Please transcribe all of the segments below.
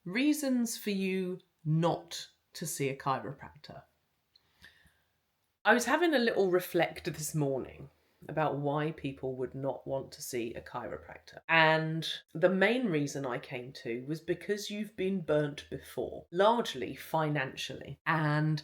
Reasons for you not to see a chiropractor. I was having a little reflect this morning about why people would not want to see a chiropractor. And the main reason I came to was because you've been burnt before, largely financially. And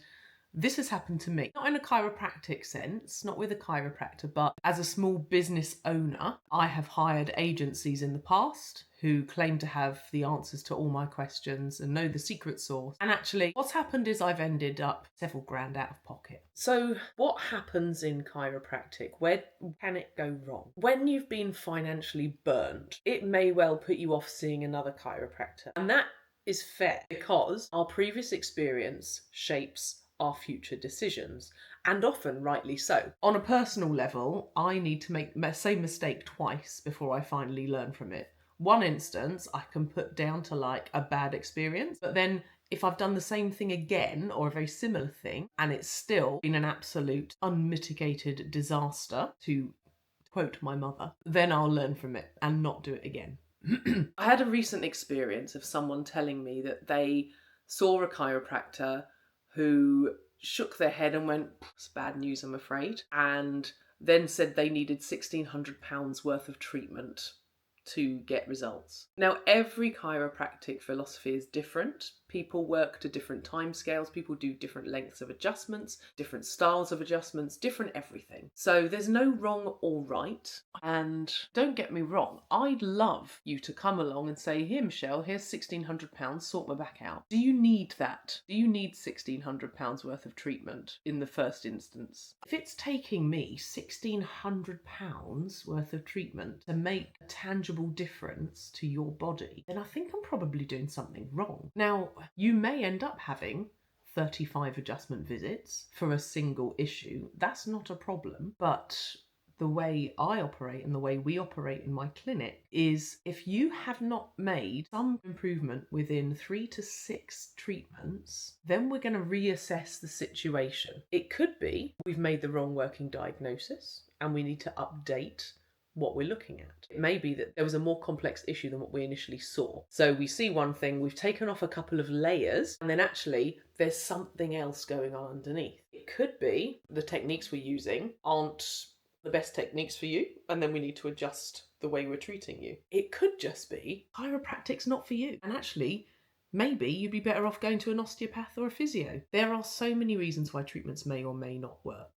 this has happened to me, not in a chiropractic sense, not with a chiropractor, but as a small business owner, I have hired agencies in the past who claim to have the answers to all my questions and know the secret sauce. And actually, what's happened is I've ended up several grand out of pocket. So what happens in chiropractic? Where can it go wrong? When you've been financially burnt, it may well put you off seeing another chiropractor. And that is fair because our previous experience shapes our future decisions, and often rightly so. On a personal level, I need to make the same mistake twice before I finally learn from it. One instance I can put down to like a bad experience, but then if I've done the same thing again or a very similar thing and it's still been an absolute unmitigated disaster, to quote my mother, then I'll learn from it and not do it again. I had a recent experience of someone telling me that they saw a chiropractor who shook their head and went, "It's bad news, I'm afraid," and then said they needed £1,600 worth of treatment to get results. Now, every chiropractic philosophy is different. People work to different timescales, people do different lengths of adjustments, different styles of adjustments, different everything. So there's no wrong or right. And don't get me wrong, I'd love you to come along and say, "Here, Michelle, here's £1,600, sort my back out." Do you need that? Do you need £1,600 worth of treatment in the first instance? If it's taking me £1,600 worth of treatment to make a tangible difference to your body, then I think I'm probably doing something wrong. Now, you may end up having 35 adjustment visits for a single issue. That's not a problem, but the way I operate and the way we operate in my clinic is if you have not made some improvement within 3 to 6 treatments, then we're going to reassess the situation. It could be we've made the wrong working diagnosis and we need to update what we're looking at. It may be that there was a more complex issue than what we initially saw. So we see one thing, we've taken off a couple of layers, and then actually there's something else going on underneath. It could be the techniques we're using aren't the best techniques for you, and then we need to adjust the way we're treating you. It could just be chiropractic's not for you, and actually maybe you'd be better off going to an osteopath or a physio. There are so many reasons why treatments may or may not work.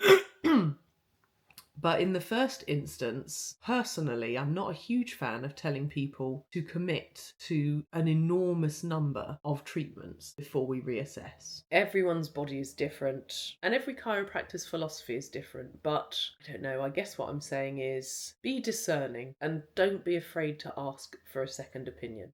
But in the first instance, personally, I'm not a huge fan of telling people to commit to an enormous number of treatments before we reassess. Everyone's body is different, and every chiropractor's philosophy is different, but I don't know, I guess what I'm saying is be discerning and don't be afraid to ask for a second opinion.